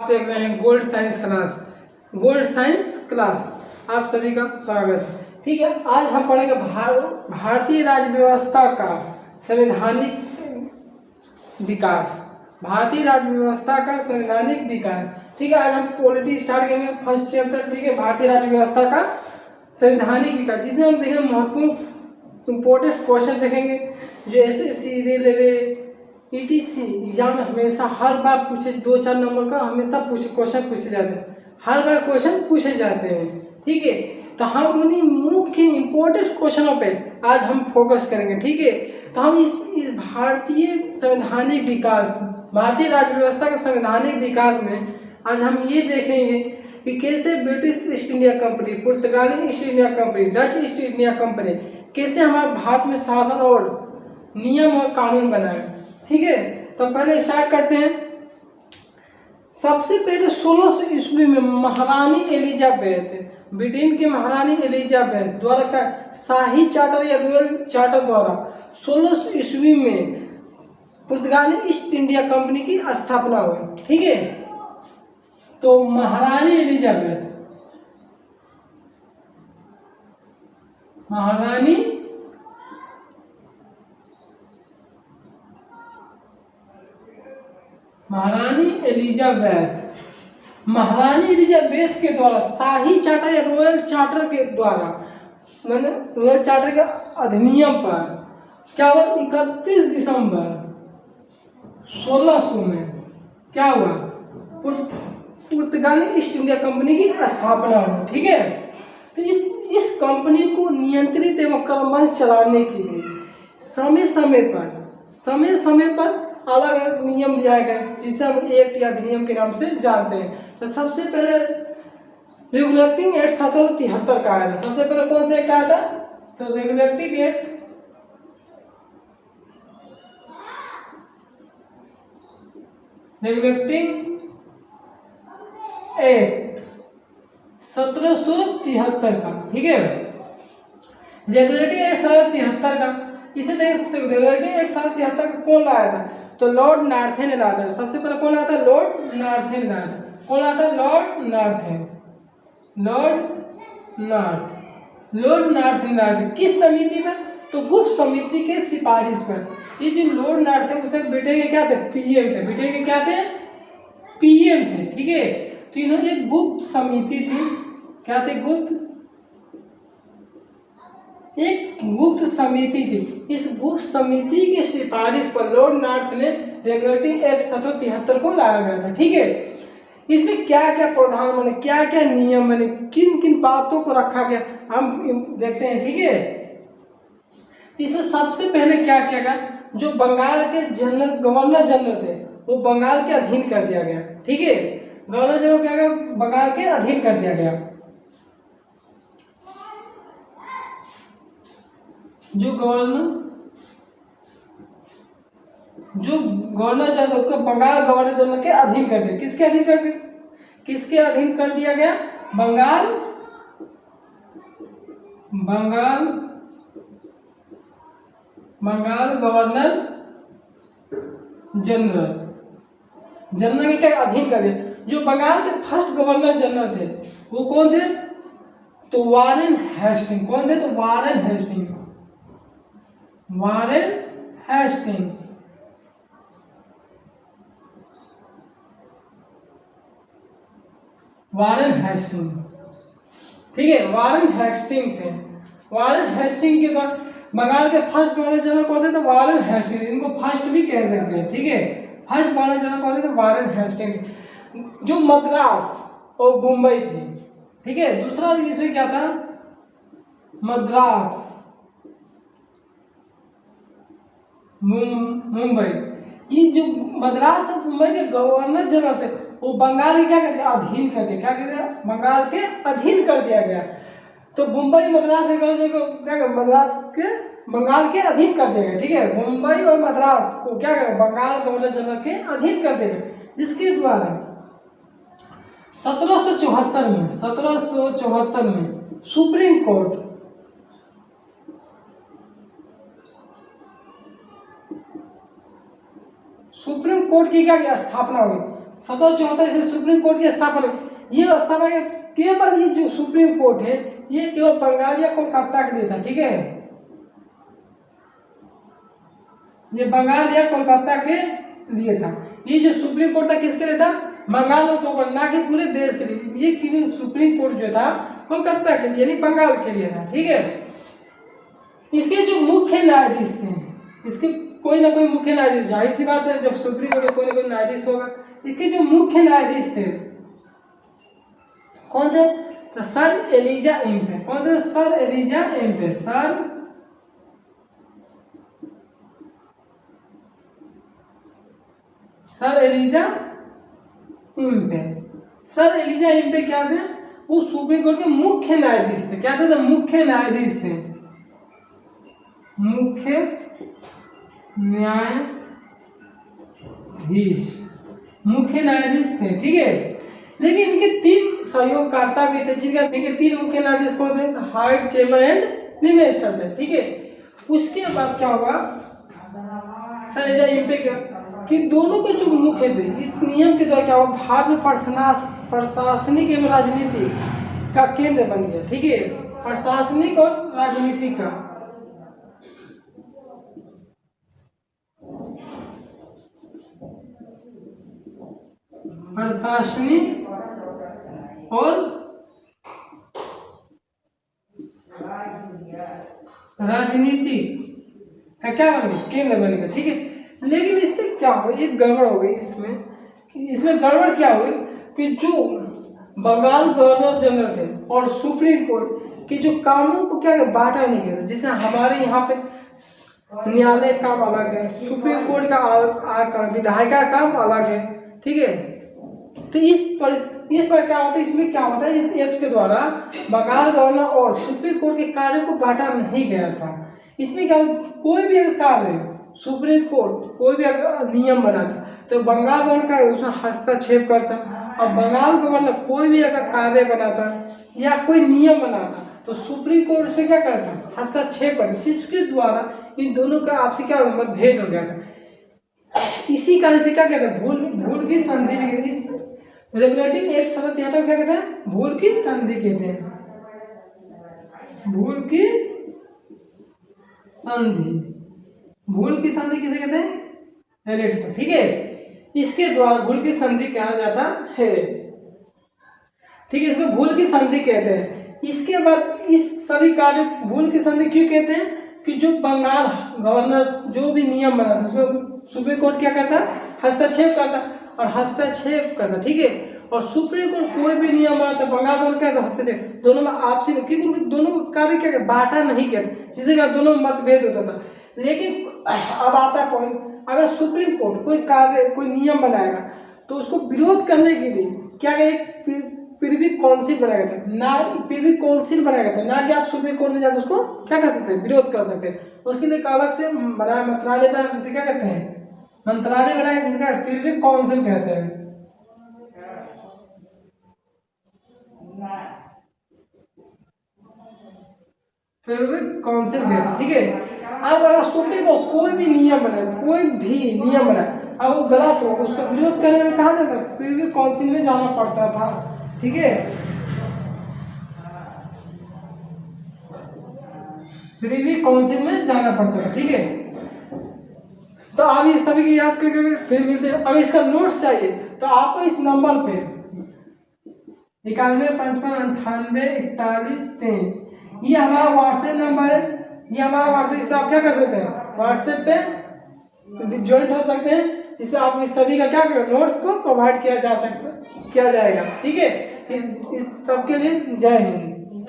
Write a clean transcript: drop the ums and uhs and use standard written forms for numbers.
आप देख रहे हैं गोल्ड साइंस क्लास। आप सभी का स्वागत है। ठीक है, आज हम पढ़ेंगे भारतीय राज्य व्यवस्था का संवैधानिक विकास। भारतीय राज्य व्यवस्था का संवैधानिक विकास। ठीक है, आज हम पॉलिटी स्टार्ट करेंगे फर्स्ट चैप्टर। ठीक है, भारतीय राज्य व्यवस्था का संवैधानिक विकास, जिसमें हम देखेंगे महत्वपूर्ण इंपॉर्टेंट क्वेश्चन देखेंगे जो SSC रेलवे ETC एग्जाम में हमेशा हर बार पूछे 2-4 नंबर का हमेशा क्वेश्चन पूछे जाते हैं, हर बार क्वेश्चन पूछे जाते हैं। ठीक है, तो हम उन्हीं मुख्य इंपॉर्टेंट क्वेश्चनों पे आज हम फोकस करेंगे। ठीक है, तो हम इस भारतीय संवैधानिक विकास, भारतीय राज्य व्यवस्था का संवैधानिक विकास में आज हम ये देखेंगे कि कैसे ब्रिटिश ईस्ट इंडिया कंपनी, पुर्तगाली east India company, Dutch east India company कैसे हमारे भारत में शासन और नियम और कानून बनाए। ठीक है, तो पहले स्टार्ट करते हैं। सबसे पहले 1600 ईस्वी में महारानी एलिजाबेथ, ब्रिटेन की महारानी एलिजाबेथ द्वारा का शाही चार्टर या रॉयल चार्टर द्वारा 1600 ईस्वी में पुर्तगाली ईस्ट इंडिया कंपनी की स्थापना हुई। ठीक है, तो महारानी एलिजाबेथ, महारानी एलिजाबेथ के द्वारा शाही चार्टर या रॉयल चार्टर के द्वारा, मैंने रॉयल चार्टर के अधिनियम पर क्या हुआ, 31 दिसंबर 1600 में क्या हुआ, पुर्तगाली ईस्ट इंडिया कंपनी की स्थापना हुई। ठीक है, तो इस कंपनी को नियंत्रित एवं क्रमबद्ध चलाने के लिए समय समय पर अलग अलग नियम दिया गया, जिसे हम एक्ट या अधिनियम के नाम से जानते हैं। तो सबसे पहले रेगुलेटिंग एक्ट 1773 का आया था। सबसे पहले कौन सा एक्ट आया था, तो रेगुलेटिंग एक्ट 1773 का। ठीक है, रेगुलेटिंग एक्ट 1773 का, इसे देख सकते हो। रेगुलेटिंग एक्ट 1773 का कौन लाया था, तो लॉर्ड नार्थे ने लाया था। सबसे पहले कौन लाया था, लॉर्ड नार्थे ने लाया था। कौन लाया था, लॉर्ड नार्थे ने लाया था। किस समिति में, तो गुप्त समिति के सिफारिश पर। ये जो लॉर्ड नार्थे उसे ब्रिटेन के क्या थे, PM थे। ब्रिटेन के क्या थे, PM थे। ठीक है, तो इन्होंने एक गुप्त समिति थी, क्या थे, एक गुप्त समिति थी। इस गुप्त समिति की सिफारिश पर लॉर्ड नार्थ ने रेगुलेटिंग एक्ट 1773 को लाया गया था। ठीक है, इसमें क्या क्या प्रावधान बने, क्या क्या नियम बने, किन किन बातों को रखा गया, हम देखते हैं। ठीक है, इसमें सबसे पहले क्या किया गया, जो बंगाल के गवर्नर जनरल थे वो बंगाल के अधीन कर दिया गया। ठीक है, गवर्नर जनरल क्या गया, बंगाल के अधीन कर दिया गया। जो गवर्नर जनरल को बंगाल गवर्नर जनरल के अधीन कर दिया। किसके अधीन कर दिया गया, बंगाल गवर्नर जनरल के अधीन कर दिया। जो बंगाल के फर्स्ट गवर्नर जनरल थे वो कौन थे, तो वारेन हेस्टिंग। कौन थे, तो वारेन हेस्टिंग। ठीक है, वारेन हेस्टिंग थे। वारेन हेस्टिंग के द्वारा बंगाल के फर्स्ट गवर्नर जनरल कौन थे, तो वारेन हेस्टिंग। इनको फर्स्ट भी कह सकते हैं। ठीक है, फर्स्ट गवर्नर जनरल कौन थे, तो वारेन हेस्टिंग, जो मद्रास और मुंबई थे। ठीक है, दूसरा इसमें क्या था, मद्रास मुंबई। ये जो मद्रास और मुंबई के गवर्नर जनरल थे वो बंगाल के क्या कहते हैं, अधीन कर दिया। क्या कहते हैं, बंगाल के अधीन कर दिया गया। तो मुंबई मद्रास के क्या, मद्रास के बंगाल के अधीन कर दिया गया। ठीक है, मुंबई और मद्रास को क्या करें, बंगाल गवर्नर जनरल के अधीन कर दिया गया, जिसके द्वारा 1774 में सुप्रीम कोर्ट सुप्रीम कोर्ट की क्या स्थापना हुई। 1774 से सुप्रीम कोर्ट की स्थापना। ये स्थापना केवल ये जो सुप्रीम कोर्ट है ये केवल बंगाल या कोलकाता के लिए था, ठीक है, ये बंगाल या कोलकाता के लिए था। ये जो सुप्रीम कोर्ट था किसके लिए था? बंगाल और कोलकाता, ना कि पूरे देश के लिए। ये क्योंकि सुप्रीम कोर्ट जो था कोलकाता के लिए यानी बंगाल के लिए था, ठीक है। इसके जो मुख्य न्यायाधीश थे, इसके कोई ना कोई मुख्य न्यायाधीश, जाहिर सी बात है जब सुप्रीम कोर्ट में कोई ना कोई न्यायाधीश होगा। इसके जो मुख्य न्यायाधीश थे कौन थे? तो सर एलिजा एम्पे। कौन थे? Sir Elijah Impey. Sir Elijah Impey. Sir Elijah Impey क्या थे? वो सुप्रीम कोर्ट के मुख्य न्यायाधीश थे। क्या थे? तो मुख्य न्यायाधीश थे, मुख्य न्यायाधीश थे, ठीक है। लेकिन इनके 3 सहयोगकर्ता भी थे, जिनका इनके 3 मुख्य न्यायाधीश कौन थे? हाइट, चेम्बर एंड निमेस्टर थे, ठीक है। उसके बाद क्या हुआ? सर एलिजा एम्पे कि दोनों के जो मुख्य थे, इस नियम के द्वारा क्या हुआ? भारत में प्रशासनिक एवं राजनीति का केंद्र बन गया, ठीक है, प्रशासनिक और राजनीति का। प्रशासनिक और राजनीति का क्या बन गया? केंद्र बन गया, ठीक है। लेकिन इसमें क्या हुआ? एक गड़बड़ हो गई इसमें गड़बड़ क्या हुई कि जो बंगाल गवर्नर जनरल थे और सुप्रीम कोर्ट के जो कामों को क्या बांटा नहीं गया था। जैसे हमारे यहाँ पे न्यायालय काम अलग है, सुप्रीम कोर्ट का विधायिका काम अलग है, ठीक है। तो इस पर क्या होता है? इसमें क्या होता है? इस एक्ट के द्वारा बंगाल गवर्नर और सुप्रीम कोर्ट के कार्यों को बांटा नहीं गया था। इसमें क्या होता? कोई भी अगर कार्य सुप्रीम कोर्ट कोई भी अगर नियम बनाता तो बंगाल गवर्नर का उसमें हस्तक्षेप करता, और बंगाल गवर्नर कोई भी अगर कार्य बनाता या कोई नियम बनाता तो सुप्रीम कोर्ट उसमें क्या करता? हस्तक्षेप करता, जिसके द्वारा इन दोनों का आपसी क्या मतभेद हो गया था। इसी कारण से क्या कहते हैं? भूल की संधि भी कहते हैं। रेगुलेटिंग एक्ट 1773 क्या कहते हैं? भूल की संधि कहते हैं, भूल की संधि किसे कहते हैं? एलेट, ठीक है। इसके द्वारा भूल की संधि कहा जाता है, ठीक है, इसको भूल की संधि कहते हैं। इसके बाद इस सभी कार्य भूल की संधि क्यों कहते हैं? कि जो बंगाल गवर्नर जो भी नियम बनाता उसमें सुप्रीम कोर्ट क्या करता? हस्तक्षेप करता, ठीक है। और सुप्रीम कोर्ट कोई भी नियम बनाता बंगाल गवर्नर क्या हस्तक्षेप, दोनों में आपसी, क्योंकि उनके दोनों को कार्य क्या बांटा नहीं गया, जिससे क्या दोनों में मतभेद होता था। लेकिन अब आता पॉइंट, अगर सुप्रीम कोर्ट कोई कार्य कोई नियम बनाएगा तो उसको विरोध करने के लिए क्या करें? प्रिवी काउंसिल बनाया गया था, ना प्रिवी काउंसिल बनाया गया था, ना कि आप सुप्रीम कोर्ट में जाकर उसको क्या कर सकते हैं? विरोध कर सकते हैं। उसके लिए अलग से बनाया मंत्रालय बनाया, जिसे क्या कहते हैं? मंत्रालय बनाया, जिसका प्रिवी काउंसिल कहते हैं। प्रिवी काउंसिल कहते हैं, ठीक है। अब अगर सुप्रीम कोर्ट कोई भी नियम बनाए अब वो गलत हो, उसका विरोध करने में कहा जाता? प्रिवी काउंसिल में जाना पड़ता था, ठीक है। प्रिवी काउंसिल में जाना पड़ता था, ठीक है। तो आप ये सभी की याद करके फिर मिलते हैं। अगर इसका नोट्स चाहिए तो आपको इस नंबर पे 91559841 ये हमारा व्हाट्सएप नंबर है। ये हमारा व्हाट्सएप से आप क्या कर सकते हैं? व्हाट्सएप पे ज्वाइन हो सकते हैं, जिससे आप इस सभी का क्या करें? नोट्स को प्रोवाइड किया जाएगा, ठीक है। इस सबके लिए जय हिंद।